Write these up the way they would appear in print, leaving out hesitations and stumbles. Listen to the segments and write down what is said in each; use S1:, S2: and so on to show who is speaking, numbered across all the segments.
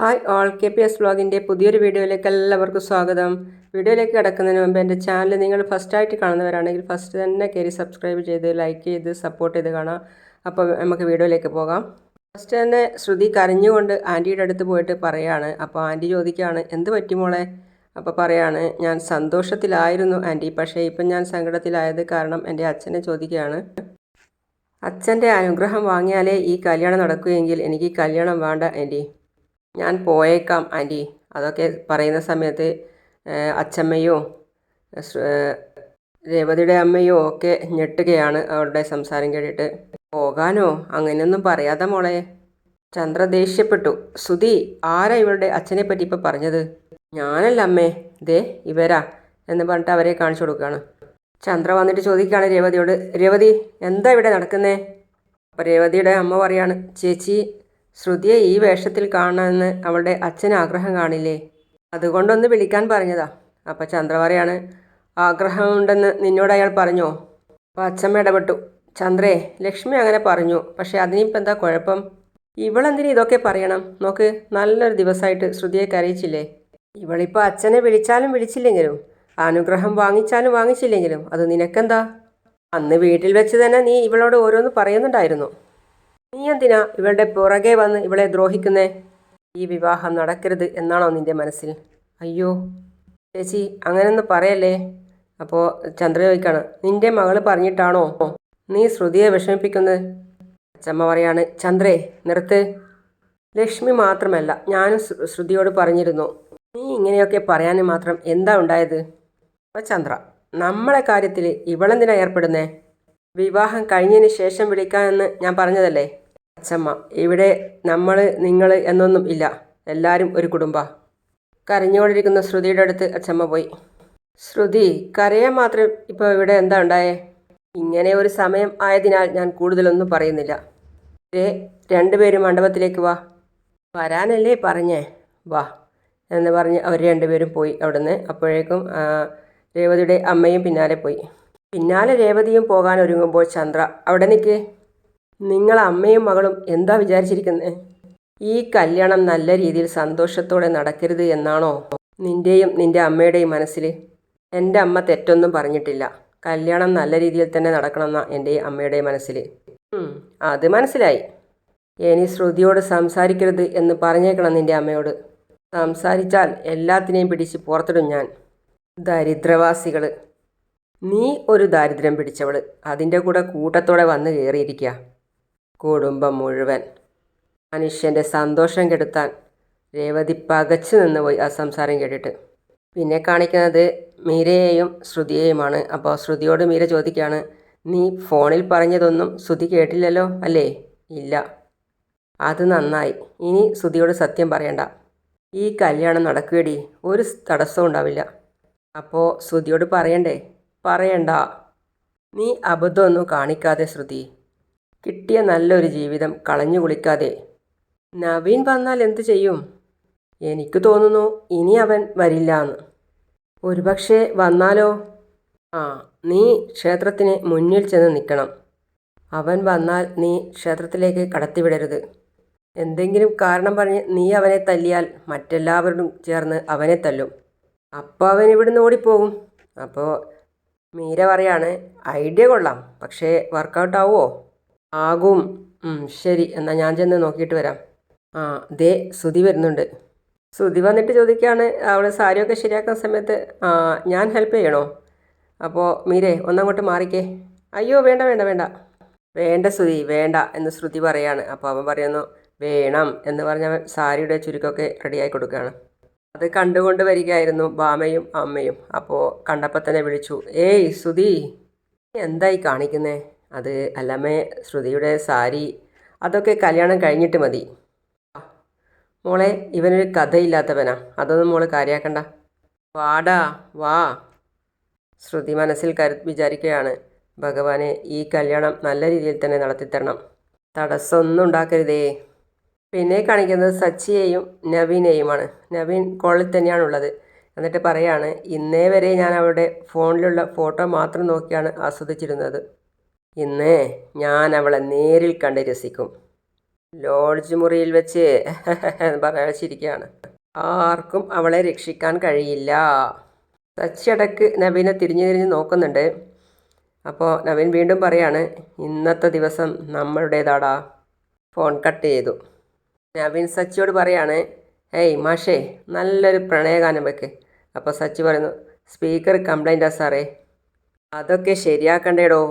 S1: Hi all KPS വ്ളോഗിൻ്റെ പുതിയൊരു വീഡിയോയിലേക്ക് എല്ലാവർക്കും സ്വാഗതം. വീഡിയോയിലേക്ക് കിടക്കുന്നതിന് മുമ്പ് എൻ്റെ ചാനൽ നിങ്ങൾ ഫസ്റ്റായിട്ട് കാണുന്നവരാണെങ്കിൽ ഫസ്റ്റ് തന്നെ കയറി സബ്സ്ക്രൈബ് ചെയ്ത് ലൈക്ക് ചെയ്ത് സപ്പോർട്ട് ചെയ്ത് കാണാം. അപ്പോൾ നമുക്ക് വീഡിയോയിലേക്ക് പോകാം. ഫസ്റ്റ് തന്നെ ശ്രുതി കരഞ്ഞുകൊണ്ട് ആൻറ്റിയുടെ അടുത്ത് പോയിട്ട് പറയാണ്. അപ്പോൾ ആൻറ്റി ചോദിക്കുകയാണ്, എന്ത് പറ്റി മോളെ? അപ്പോൾ പറയാണ്, ഞാൻ സന്തോഷത്തിലായിരുന്നു ആൻറ്റി, പക്ഷേ ഇപ്പം ഞാൻ സങ്കടത്തിലായത് കാരണം എൻ്റെ അച്ഛനെ ചോദിക്കുകയാണ്. അച്ഛൻ്റെ അനുഗ്രഹം വാങ്ങിയാലേ ഈ കല്യാണം നടക്കുകയെങ്കിൽ എനിക്ക് കല്യാണം വേണ്ട ആൻറ്റി, ഞാൻ പോയേക്കാം ആൻറ്റി. അതൊക്കെ പറയുന്ന സമയത്ത് അച്ഛമ്മയോ രേവതിയുടെ അമ്മയോ ഒക്കെ ഞെട്ടുകയാണ് അവരുടെ സംസാരം കേട്ടിട്ട്. പോകാനോ? അങ്ങനെയൊന്നും പറയാതെ മോളെ. ചന്ദ്ര ദേഷ്യപ്പെട്ടു. സുധി, ആരാ ഇവളുടെ അച്ഛനെ പറ്റി ഇപ്പോൾ പറഞ്ഞത്? ഞാനല്ല അമ്മേ, ദേ ഇവരാ എന്ന് പറഞ്ഞിട്ട് അവരെ കാണിച്ചു കൊടുക്കുകയാണ്. ചന്ദ്ര വന്നിട്ട് ചോദിക്കുകയാണ് രേവതിയോട്, രേവതി എന്താ ഇവിടെ നടക്കുന്നേ? അപ്പോൾ രേവതിയുടെ അമ്മ പറയാണ്, ചേച്ചി ശ്രുതിയെ ഈ വേഷത്തിൽ കാണാമെന്ന് അവളുടെ അച്ഛന് ആഗ്രഹം കാണില്ലേ, അതുകൊണ്ടൊന്ന് വിളിക്കാൻ പറഞ്ഞതാ. അപ്പോൾ ചന്ദ്ര പറയാണ്, ആഗ്രഹമുണ്ടെന്ന് നിന്നോട് അയാൾ പറഞ്ഞോ? അപ്പോൾ അച്ഛമ്മ ഇടപെട്ടു. ചന്ദ്രേ, ലക്ഷ്മി അങ്ങനെ പറഞ്ഞു, പക്ഷേ അതിനിപ്പോൾ എന്താ കുഴപ്പം? ഇവളെന്തിനും ഇതൊക്കെ പറയണം? നോക്ക്, നല്ലൊരു ദിവസമായിട്ട് ശ്രുതിയെ കരയിച്ചില്ലേ? ഇവളിപ്പോൾ അച്ഛനെ വിളിച്ചാലും വിളിച്ചില്ലെങ്കിലും അനുഗ്രഹം വാങ്ങിച്ചാലും വാങ്ങിച്ചില്ലെങ്കിലും അത് നിനക്കെന്താ? അന്ന് വീട്ടിൽ വെച്ച് തന്നെ നീ ഇവളോട് ഓരോന്ന് പറയുന്നുണ്ടായിരുന്നു. നീ എന്തിനാ ഇവളുടെ പുറകെ വന്ന് ഇവളെ ദ്രോഹിക്കുന്നേ? ഈ വിവാഹം നടക്കരുത് എന്നാണോ നിന്റെ മനസ്സിൽ? അയ്യോ ചേച്ചി, അങ്ങനെയൊന്നും പറയല്ലേ. അപ്പോൾ ചന്ദ്ര ചോദിക്കാണ്, നിന്റെ മകള് പറഞ്ഞിട്ടാണോ നീ ശ്രുതിയെ വിഷമിപ്പിക്കുന്നത്? അച്ചമ്മ പറയാണ്, ചന്ദ്രേ നിർത്ത്. ലക്ഷ്മി മാത്രമല്ല, ഞാനും ശ്രുതിയോട് പറഞ്ഞിരുന്നു. നീ ഇങ്ങനെയൊക്കെ പറയാൻ മാത്രം എന്താ ഉണ്ടായത്? അപ്പോൾ ചന്ദ്ര, നമ്മളെ കാര്യത്തിൽ ഇവളെന്തിനാ ഏർപ്പെടുന്നേ? വിവാഹം കഴിഞ്ഞതിന് ശേഷം വിളിക്കാമെന്ന് ഞാൻ പറഞ്ഞതല്ലേ. അച്ചമ്മ, ഇവിടെ നമ്മൾ നിങ്ങൾ എന്നൊന്നും ഇല്ല, എല്ലാവരും ഒരു കുടുംബ. കരഞ്ഞുകൊണ്ടിരിക്കുന്ന ശ്രുതിയുടെ അടുത്ത് അച്ചമ്മ പോയി. ശ്രുതി, കരയാൻ മാത്രം ഇപ്പോൾ ഇവിടെ എന്താ ഉണ്ടായേ? ഇങ്ങനെ ഒരു സമയം ആയതിനാൽ ഞാൻ കൂടുതലൊന്നും പറയുന്നില്ല. രണ്ടുപേരും മണ്ഡപത്തിലേക്ക് വാ. വരാനല്ലേ പറഞ്ഞേ, വാ എന്ന് പറഞ്ഞ് അവർ രണ്ടുപേരും പോയി അവിടുന്ന്. അപ്പോഴേക്കും രേവതിയുടെ അമ്മയും പിന്നാലെ പോയി. പിന്നാലെ രേവതിയും പോകാൻ ഒരുങ്ങുമ്പോൾ ചന്ദ്ര, അവിടെ നിൽക്ക്. നിങ്ങൾ അമ്മയും മകളും എന്താ വിചാരിച്ചിരിക്കുന്നത്? ഈ കല്യാണം നല്ല രീതിയിൽ സന്തോഷത്തോടെ നടക്കരുത് എന്നാണോ നിൻ്റെയും നിൻ്റെ അമ്മയുടെയും മനസ്സിൽ? എൻ്റെ അമ്മ തെറ്റൊന്നും പറഞ്ഞിട്ടില്ല, കല്യാണം നല്ല രീതിയിൽ തന്നെ നടക്കണമെന്നാണ് എൻ്റെ അമ്മയുടെ മനസ്സിൽ. അത് മനസ്സിലായി. ഇനി ശ്രുതിയോട് സംസാരിക്കരുത് എന്ന് പറഞ്ഞേക്കണം നിൻ്റെ അമ്മയോട്. സംസാരിച്ചാൽ എല്ലാത്തിനെയും പിടിച്ച് പുറത്തിടും ഞാൻ. ദരിദ്രവാസികൾ. നീ ഒരു ദാരിദ്ര്യം പിടിച്ചവൾ, അതിൻ്റെ കൂടെ കൂട്ടത്തോടെ വന്ന് കയറിയിരിക്കുക. കുടുംബം മുഴുവൻ മനുഷ്യൻ്റെ സന്തോഷം കെടുത്താൻ. രേവതി പകച്ചു നിന്നുപോയി ആ സംസാരം കേട്ടിട്ട്. പിന്നെ കാണിക്കുന്നത് മീരയെയും ശ്രുതിയെയുമാണ്. അപ്പോൾ ശ്രുതിയോട് മീര ചോദിക്കുകയാണ്, നീ ഫോണിൽ പറഞ്ഞതൊന്നും ശ്രുതി കേട്ടില്ലല്ലോ അല്ലേ? ഇല്ല. അത് നന്നായി. ഇനി ശ്രുതിയോട് സത്യം പറയണ്ട. ഈ കല്യാണം നടക്കുകയടി, ഒരു തടസ്സവും ഉണ്ടാവില്ല. അപ്പോൾ ശ്രുതിയോട് പറയണ്ടേ? പറയണ്ട. നീ അബദ്ധമൊന്നും കാണിക്കാതെ ശ്രുതി. കിട്ടിയ നല്ലൊരു ജീവിതം കളഞ്ഞു കുളിക്കാതെ. നവീൻ വന്നാൽ എന്തു ചെയ്യും? എനിക്ക് തോന്നുന്നു ഇനി അവൻ വരില്ല എന്ന്. ഒരുപക്ഷെ വന്നാലോ? നീ ക്ഷേത്രത്തിന് മുന്നിൽ ചെന്ന് നിൽക്കണം. അവൻ വന്നാൽ നീ ക്ഷേത്രത്തിലേക്ക് കടത്തിവിടരുത്. എന്തെങ്കിലും കാരണം പറഞ്ഞ് നീ അവനെ തല്ലിയാൽ മറ്റെല്ലാവരും ചേർന്ന് അവനെ തല്ലും. അപ്പോൾ അവൻ ഇവിടുന്ന് ഓടിപ്പോകും. അപ്പോൾ മീര പറയാണ്, ഐഡിയ കൊള്ളാം, പക്ഷേ വർക്കൗട്ട് ആവുമോ? ആകും. ശരി, എന്നാൽ ഞാൻ ചെന്ന് നോക്കിയിട്ട് വരാം. ദേ ശ്രുതി വരുന്നുണ്ട്. ശ്രുതി വന്നിട്ട് ചോദിക്കുകയാണ്, അവൾ സാരിയൊക്കെ ശരിയാക്കുന്ന സമയത്ത് ഞാൻ ഹെൽപ്പ് ചെയ്യണോ? അപ്പോൾ മീരേ, ഒന്നങ്ങോട്ട് മാറിക്കേ. അയ്യോ വേണ്ട വേണ്ട വേണ്ട വേണ്ട ശ്രുതി വേണ്ട എന്ന് ശ്രുതി പറയാണ്. അപ്പോൾ അവൻ പറയുന്നു, വേണം എന്ന് പറഞ്ഞവൻ സാരിയുടെ ചുരുക്കമൊക്കെ റെഡിയായി കൊടുക്കുകയാണ്. അത് കണ്ടുകൊണ്ട് വരികയായിരുന്നു ബാമയും അമ്മയും. അപ്പോൾ കണ്ടപ്പോൾ തന്നെ വിളിച്ചു, ഏയ് ശ്രുതി, എന്തായി കാണിക്കുന്നേ? അത് അല്ലമ്മേ, ശ്രുതിയുടെ സാരി അതൊക്കെ കല്യാണം കഴിഞ്ഞിട്ട് മതി. മോളെ, ഇവനൊരു കഥയില്ലാത്തവനാ, അതൊന്നും മോള് കാര്യാക്കണ്ട. വാടാ വാ. ശ്രുതി മനസ്സിൽ വിചാരിക്കുകയാണ്, ഭഗവാനെ, ഈ കല്യാണം നല്ല രീതിയിൽ തന്നെ നടത്തിത്തരണം, തടസ്സമൊന്നും ഉണ്ടാക്കരുതേ. പിന്നെ കാണിക്കുന്നത് സച്ചിയെയും നവീനെയുമാണ്. നവീൻ കോളിൽ തന്നെയാണുള്ളത്. എന്നിട്ട് പറയാണ്, ഇന്നേ വരെ ഞാൻ അവളുടെ ഫോണിലുള്ള ഫോട്ടോ മാത്രം നോക്കിയാണ് ആസ്വദിച്ചിരുന്നത്. ഇന്ന് ഞാൻ അവളെ നേരിൽ കണ്ട് രസിക്കും. ലോഡ്ജ് മുറിയിൽ വെച്ച് എന്ന് പറഞ്ഞിരിക്കുകയാണ്. ആർക്കും അവളെ രക്ഷിക്കാൻ കഴിയില്ല. സച്ചിടക്ക് നവീനെ തിരിഞ്ഞു തിരിഞ്ഞ് നോക്കുന്നുണ്ട്. അപ്പോൾ നവീൻ വീണ്ടും പറയാണ്, ഇന്നത്തെ ദിവസം നമ്മളുടേതാടാ. ഫോൺ കട്ട് ചെയ്തു. നവീൻ സച്ചിയോട് പറയാണ്, ഏയ് മാഷേ, നല്ലൊരു പ്രണയഗാനം വെക്ക്. അപ്പോൾ സച്ചി പറയുന്നു, സ്പീക്കർ കംപ്ലൈൻറ്റാ സാറേ. അതൊക്കെ ശരിയാക്കണ്ടേടോ.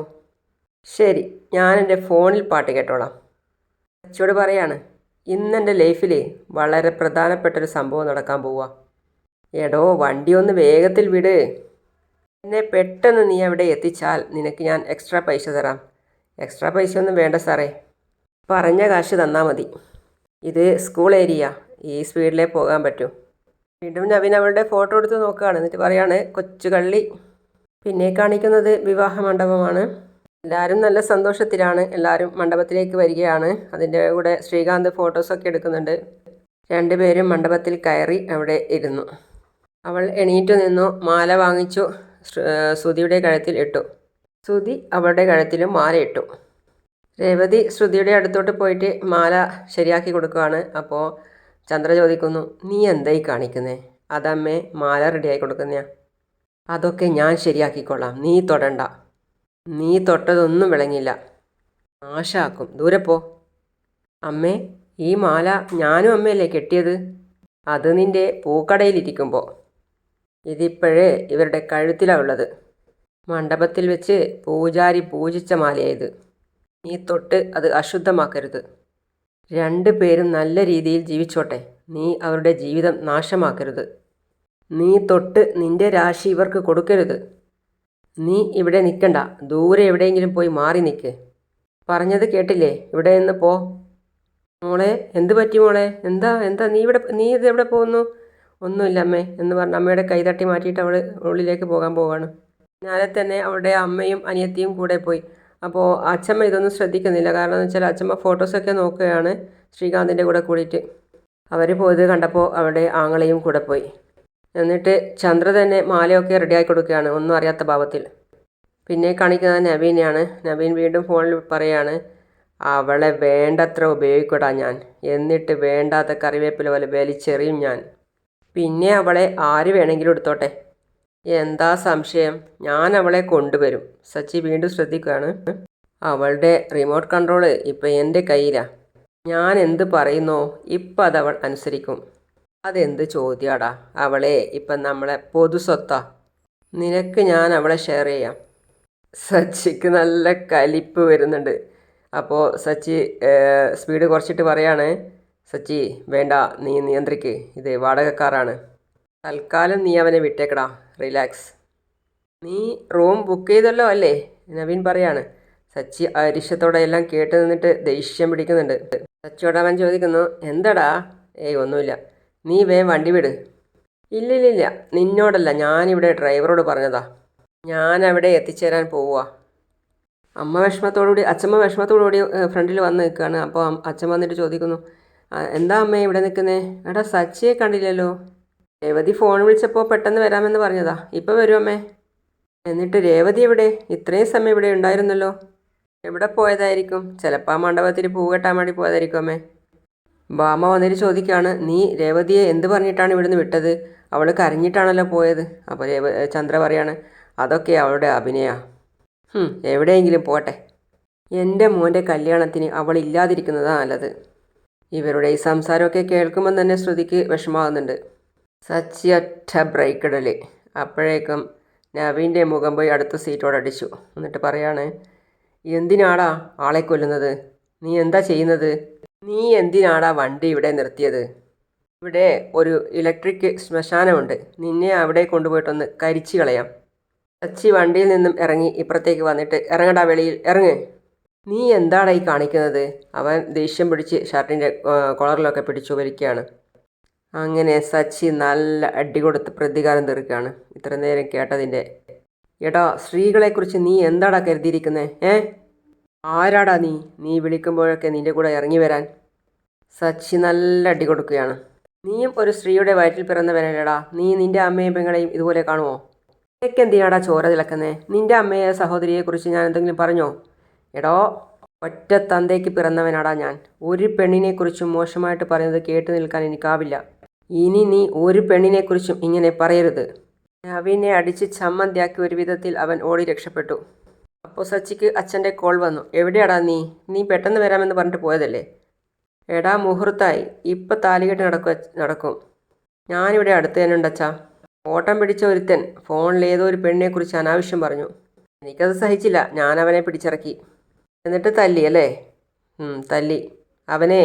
S1: ശരി, ഞാൻ എൻ്റെ ഫോണിൽ പാട്ട് കേട്ടോളാം. സച്ചിയോട് പറയാണ്, ഇന്നെൻ്റെ ലൈഫിൽ വളരെ പ്രധാനപ്പെട്ടൊരു സംഭവം നടക്കാൻ പോവുക. എടോ, വണ്ടി ഒന്ന് വേഗത്തിൽ വിട്. എന്നെ പെട്ടെന്ന് നീ അവിടെ എത്തിച്ചാൽ നിനക്ക് ഞാൻ എക്സ്ട്രാ പൈസ തരാം. എക്സ്ട്രാ പൈസ ഒന്നും വേണ്ട സാറേ, പറഞ്ഞ കാശ് തന്നാൽ മതി. ഇത് സ്കൂൾ ഏരിയ, ഈ സ്പീഡിലേ പോകാൻ പറ്റൂ. വീണ്ടും നവീൻ അവളുടെ ഫോട്ടോ എടുത്ത് നോക്കുകയാണ്. എന്നിട്ട് പറയാണ്, കൊച്ചു കള്ളി. പിന്നെ കാണിക്കുന്നത് വിവാഹ മണ്ഡപമാണ്. എല്ലാവരും നല്ല സന്തോഷത്തിലാണ്. എല്ലാവരും മണ്ഡപത്തിലേക്ക് വരികയാണ്. അതിൻ്റെ കൂടെ ശ്രീകാന്ത് ഫോട്ടോസൊക്കെ എടുക്കുന്നുണ്ട്. രണ്ടുപേരും മണ്ഡപത്തിൽ കയറി അവിടെ ഇരുന്നു. അവൾ എണീറ്റു നിന്നു. മാല വാങ്ങിച്ചു ശ്രുതിയുടെ കഴുത്തിൽ ഇട്ടു. ശ്രുതി അവളുടെ കഴുത്തിലും മാല ഇട്ടു. രേവതി ശ്രുതിയുടെ അടുത്തോട്ട് പോയിട്ട് മാല ശരിയാക്കി കൊടുക്കുകയാണ്. അപ്പോൾ ചന്ദ്ര ചോദിക്കുന്നു, നീ എന്തായി കാണിക്കുന്നേ? അതമ്മേ, മാല റെഡിയാക്കി കൊടുക്കുന്നയാ. അതൊക്കെ ഞാൻ ശരിയാക്കിക്കൊള്ളാം, നീ തൊടണ്ട. നീ തൊട്ടതൊന്നും വിളങ്ങില്ല, നാശാക്കും, ദൂരെ പോ. അമ്മേ, ഈ മാല ഞാനും അമ്മയല്ലേ കെട്ടിയത്? അത് നിൻ്റെ പൂക്കടയിലിരിക്കുമ്പോൾ. ഇതിപ്പോഴേ ഇവരുടെ കഴുത്തിലാണ് ഉള്ളത്. മണ്ഡപത്തിൽ വെച്ച് പൂജാരി പൂജിച്ച മാലയായത്. നീ തൊട്ട് അത് അശുദ്ധമാക്കരുത്. രണ്ടു പേരും നല്ല രീതിയിൽ ജീവിച്ചോട്ടെ. നീ അവരുടെ ജീവിതം നാശമാക്കരുത്. നീ തൊട്ട് നിൻ്റെ രാശി ഇവർക്ക് കൊടുക്കരുത്. നീ ഇവിടെ നിൽക്കണ്ട, ദൂരെ എവിടെയെങ്കിലും പോയി മാറി നിൽക്ക്. പറഞ്ഞത് കേട്ടില്ലേ? ഇവിടെ നിന്ന് പോ. മോളെ, എന്ത് പറ്റി മോളെ? എന്താ എന്താ നീ ഇത് എവിടെ പോകുന്നു? ഒന്നുമില്ല അമ്മേ എന്ന് പറഞ്ഞ് അമ്മയുടെ കൈ തട്ടി മാറ്റിയിട്ട് അവൾ ഉള്ളിലേക്ക് പോകാൻ പോവാണ്. ഞാനെ തന്നെ അവളുടെ അമ്മയും അനിയത്തിയും കൂടെ പോയി. അപ്പോൾ അച്ഛമ്മ ഇതൊന്നും ശ്രദ്ധിക്കുന്നില്ല. കാരണം എന്ന് വെച്ചാൽ അച്ഛമ്മ ഫോട്ടോസൊക്കെ നോക്കുകയാണ് ശ്രീകാന്തിൻ്റെ കൂടെ കൂടിയിട്ട്. അവർ പോയത് കണ്ടപ്പോൾ അവളുടെ ആങ്ങളെയും കൂടെ പോയി. എന്നിട്ട് ചന്ദ്ര തന്നെ മാലയൊക്കെ റെഡിയാക്കി കൊടുക്കുകയാണ്, ഒന്നും അറിയാത്ത ഭാവത്തിൽ. പിന്നെ കാണിക്കുന്നത് നവീനെയാണ്. നവീൻ വീണ്ടും ഫോണിൽ പറയാണ്, അവളെ വേണ്ടത്ര ഉപയോഗിക്കൂടാ ഞാൻ, എന്നിട്ട് വേണ്ടാത്ത കറിവേപ്പില പോലെ വലിച്ചെറിയും ഞാൻ. പിന്നെ അവളെ ആര് വേണമെങ്കിലും എടുത്തോട്ടെ. എന്താ സംശയം? ഞാൻ അവളെ കൊണ്ടുവരും. സച്ചി വീണ്ടും ശ്രദ്ധിക്കുകയാണ്. അവളുടെ റിമോട്ട് കൺട്രോള് ഇപ്പം എൻ്റെ കയ്യിലാണ്. ഞാൻ എന്ത് പറയുന്നോ ഇപ്പം അതവൾ അനുസരിക്കും. അതെന്ത് ചോദ്യാടാ? അവളെ ഇപ്പം നമ്മളെ പൊതു സ്വത്താ. നിനക്ക് ഞാൻ അവളെ ഷെയർ ചെയ്യാം. സച്ചിക്ക് നല്ല കലിപ്പ് വരുന്നുണ്ട്. അപ്പോൾ സച്ചി സ്പീഡ് കുറച്ചിട്ട് പറയാണ്, സച്ചി വേണ്ട, നീ നിയന്ത്രിക്ക്, ഇത് വാടകക്കാരാണ്. തൽക്കാലം നീ അവനെ വിട്ടേക്കടാ, റിലാക്സ്. നീ റൂം ബുക്ക് ചെയ്തല്ലോ അല്ലേ? നവീൻ പറയാണ്. സച്ചി അരിശത്തോടെ എല്ലാം കേട്ട് നിന്നിട്ട് ദേഷ്യം പിടിക്കുന്നുണ്ട്. സച്ചിയോട് അവൻ ചോദിക്കുന്നു, എന്താടാ? ഏയ് ഒന്നുമില്ല, നീ വണ്ടി വിട്. ഇല്ലില്ല, നിന്നോടല്ല, ഞാനിവിടെ ഡ്രൈവറോട് പറഞ്ഞതാ. ഞാൻ അവിടെ എത്തിച്ചേരാൻ പോവുക. അച്ഛമ്മ വിഷമത്തോടുകൂടി ഫ്രണ്ടിൽ വന്ന് നിൽക്കുകയാണ്. അപ്പോൾ അച്ഛൻ വന്നിട്ട് ചോദിക്കുന്നു, എന്താ അമ്മേ ഇവിടെ നിൽക്കുന്നേ? എടാ, സച്ചിയെ കണ്ടില്ലല്ലോ. രേവതി ഫോൺ വിളിച്ചപ്പോൾ പെട്ടെന്ന് വരാമെന്ന് പറഞ്ഞതാ. ഇപ്പോൾ വരും അമ്മേ. എന്നിട്ട് രേവതി എവിടെ? ഇത്രയും സമയം ഇവിടെ ഉണ്ടായിരുന്നല്ലോ. എവിടെ പോയതായിരിക്കും? ചിലപ്പോൾ ആ മണ്ഡപത്തിൽ പൂ കെട്ടാൻ വേണ്ടി പോയതായിരിക്കും അമ്മേ. ബാമ വന്നിട്ട് ചോദിക്കുകയാണ്, നീ രേവതിയെ എന്ത് പറഞ്ഞിട്ടാണ് ഇവിടുന്ന് വിട്ടത്? അവൾ കരഞ്ഞിട്ടാണല്ലോ പോയത്. അപ്പോൾ ചന്ദ്ര പറയാണ്, അതൊക്കെ അവളുടെ അഭിനയ. എവിടെയെങ്കിലും പോട്ടെ. എൻ്റെ മോൻ്റെ കല്യാണത്തിന് അവൾ ഇല്ലാതിരിക്കുന്നതാണ് നല്ലത്. ഇവരുടെ ഈ സംസാരമൊക്കെ കേൾക്കുമ്പം തന്നെ ശ്രുതിക്ക് വിഷമാകുന്നുണ്ട്. സച്ചി ഒറ്റ ബ്രേക്ക് ഇടൽ. അപ്പോഴേക്കും നവീൻ്റെ മുഖം പോയി അടുത്ത സീറ്റോടടിച്ചു. എന്നിട്ട് പറയാണ്, എന്തിനാടാ ആളെ കൊല്ലുന്നത്? നീ എന്താ ചെയ്യുന്നത്? നീ എന്തിനാടാ വണ്ടി ഇവിടെ നിർത്തിയത്? ഇവിടെ ഒരു ഇലക്ട്രിക് ശ്മശാനമുണ്ട്. നിന്നെ അവിടെ കൊണ്ടുപോയിട്ടൊന്ന് കരിച്ചു കളയാം. സച്ചി വണ്ടിയിൽ നിന്നും ഇറങ്ങി ഇപ്പുറത്തേക്ക് വന്നിട്ട്, ഇറങ്ങടാ വെളിയിൽ, ഇറങ്ങ്. നീ എന്താടാ ഈ കാണിക്കുന്നത്? അവൻ ദേഷ്യം പിടിച്ച് ഷർട്ടിൻ്റെ കൊളറിലൊക്കെ പിടിച്ചു വലിക്കുകയാണ്. അങ്ങനെ സച്ചി നല്ല അടി കൊടുത്ത് പ്രതികാരം തീർക്കുകയാണ്. ഇത്ര നേരം കേട്ടതിൻ്റെ. എടാ, സ്ത്രീകളെക്കുറിച്ച് നീ എന്താടാ കരുതിയിരിക്കുന്നത്? ആരാടാ നീ? നീ വിളിക്കുമ്പോഴൊക്കെ നിൻ്റെ കൂടെ ഇറങ്ങി വരാൻ. സച്ചി നല്ല അടി കൊടുക്കുകയാണ്. നീയും ഒരു സ്ത്രീയുടെ വയറ്റിൽ പിറന്നവനല്ലേടാ. നീ നിൻ്റെ അമ്മയും പെങ്ങളെയും ഇതുപോലെ കാണുമോ? നിനക്ക് എന്തിനാടാ ചോര തിളക്കുന്നേ? നിൻ്റെ അമ്മയെ സഹോദരിയെക്കുറിച്ച് ഞാൻ എന്തെങ്കിലും പറഞ്ഞോ? എടോ, ഒറ്റ തന്തയ്ക്ക് പിറന്നവനാടാ ഞാൻ. ഒരു പെണ്ണിനെക്കുറിച്ചും മോശമായിട്ട് പറയുന്നത് കേട്ടു നിൽക്കാൻ എനിക്കാവില്ല. ഇനി നീ ഒരു പെണ്ണിനെക്കുറിച്ചും ഇങ്ങനെ പറയരുത്. നവീനെ അടിച്ച് ചമ്മന്തിയാക്കി ഒരു വിധത്തിൽ അവൻ ഓടി രക്ഷപ്പെട്ടു. അപ്പോൾ സച്ചിക്ക് അച്ഛൻ്റെ കോൾ വന്നു. എവിടെയാടാ നീ പെട്ടെന്ന് വരാമെന്ന് പറഞ്ഞിട്ട് പോയതല്ലേ? എടാ മുഹൂർത്തായി, ഇപ്പം താലികെട്ട് നടക്കും. ഞാനിവിടെ അടുത്ത് തന്നെ ഉണ്ടച്ചാ. ഓട്ടം പിടിച്ച ഒരുത്തൻ ഫോണിൽ ഏതോ ഒരു പെണ്ണിനെക്കുറിച്ച് അനാവശ്യം പറഞ്ഞു. എനിക്കത് സഹിച്ചില്ല. ഞാൻ അവനെ പിടിച്ചിറക്കി. എന്നിട്ട് തല്ലി അല്ലേ? തല്ലി. അവനെ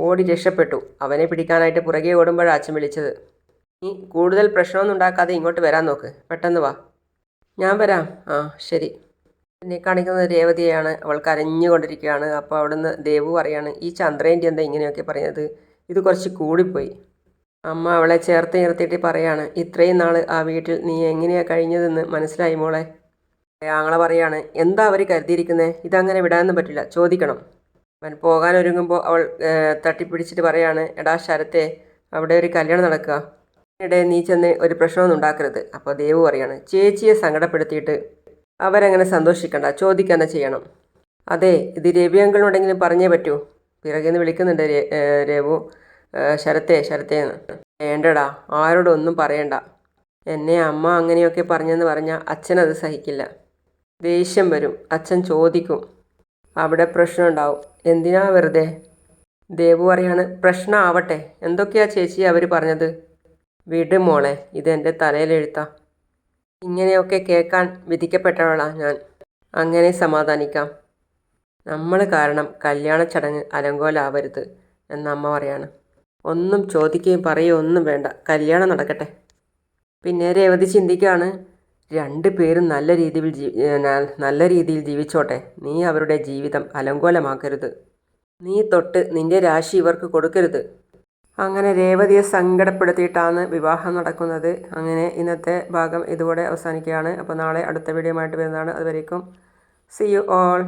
S1: ഓടി രക്ഷപ്പെട്ടു. അവനെ പിടിക്കാനായിട്ട് പുറകെ ഓടുമ്പോഴാണ് അച്ഛൻ വിളിച്ചത്. നീ കൂടുതൽ പ്രശ്നമൊന്നും ഉണ്ടാക്കാതെ ഇങ്ങോട്ട് വരാൻ നോക്ക്. പെട്ടെന്ന് വാ. ഞാൻ വരാം. ആ ശരി. എന്നെ കാണിക്കുന്നത് രേവതിയാണ്. അവൾ കരഞ്ഞുകൊണ്ടിരിക്കുകയാണ്. അപ്പോൾ അവിടുന്ന് ദേവു പറയാണ്, ഈ ചന്ദ്രേൻ്റെ എന്താ ഇങ്ങനെയൊക്കെ പറയുന്നത്? ഇത് കുറച്ച് കൂടിപ്പോയി. അമ്മ അവളെ ചേർത്ത് നിർത്തിയിട്ട് പറയാണ്, ഇത്രയും നാൾ ആ വീട്ടിൽ നീ എങ്ങനെയാണ് കഴിഞ്ഞതെന്ന് മനസ്സിലായി മോളെ. ആങ്ങളെ പറയാണ്, എന്താ അവർ കരുതിയിരിക്കുന്നത്? ഇതങ്ങനെ വിടാനൊന്നും പറ്റില്ല, ചോദിക്കണം. അവൻ പോകാനൊരുങ്ങുമ്പോൾ അവൾ തട്ടിപ്പിടിച്ചിട്ട് പറയാണ്, എടാ ശരത്തെ, അവിടെ ഒരു കല്യാണം നടക്കുക. ഇതിനിടെ നീ ചെന്ന് ഒരു പ്രശ്നമൊന്നും ഉണ്ടാക്കരുത്. അപ്പോൾ ദേവു പറയാണ്, ചേച്ചിയെ സങ്കടപ്പെടുത്തിയിട്ട് അവരങ്ങനെ സന്തോഷിക്കണ്ട, ചോദിക്കുക തന്നെ ചെയ്യണം. അതെ, ഇത് രവി അങ്കിളിനോടെങ്കിലും പറഞ്ഞേ പറ്റൂ. പിറകെ നിന്ന് വിളിക്കുന്നുണ്ട് രവു, ശരത്തേന്ന്. വേണ്ടടാ, ആരോടും ഒന്നും പറയണ്ട. എന്നെ അമ്മ അങ്ങനെയൊക്കെ പറഞ്ഞെന്ന് പറഞ്ഞാൽ അച്ഛനത് സഹിക്കില്ല. ദേഷ്യം വരും. അച്ഛൻ ചോദിക്കും. അവിടെ പ്രശ്നം ഉണ്ടാവും. എന്തിനാ വെറുതെ? ദേവു പറയാണ്, പ്രശ്നം ആവട്ടെ. എന്തൊക്കെയാ ചേച്ചി അവർ പറഞ്ഞത്? വിട് മോളെ, ഇതെൻ്റെ തലയിലെഴുത്താ. ഇങ്ങനെയൊക്കെ കേൾക്കാൻ വിധിക്കപ്പെട്ടവളാ ഞാൻ. അങ്ങനെ സമാധാനിക്കാം. നമ്മൾ കാരണം കല്യാണ ചടങ്ങ് അലങ്കോലാവരുത് എന്ന അമ്മ പറയാണ്. ഒന്നും ചോദിക്കുകയും പറയുകയും ഒന്നും വേണ്ട, കല്യാണം നടക്കട്ടെ. പിന്നെ രേവതി ചിന്തിക്കുകയാണ്, രണ്ട് പേരും നല്ല രീതിയിൽ ജീവിച്ചോട്ടെ. നീ അവരുടെ ജീവിതം അലങ്കോലമാക്കരുത്. നീ തൊട്ട് നിന്റെ രാശി ഇവർക്ക് കൊടുക്കരുത്. അങ്ങനെ രേവതിയെ സങ്കടപ്പെടുത്തിയിട്ടാണ് വിവാഹം നടക്കുന്നത്. അങ്ങനെ ഇന്നത്തെ ഭാഗം ഇതുകൂടെ അവസാനിക്കുകയാണ്. അപ്പോൾ നാളെ അടുത്ത വീഡിയോ ആയിട്ട് വരുന്നതാണ്. അതുവരേക്കും സീ യു ഓൾ.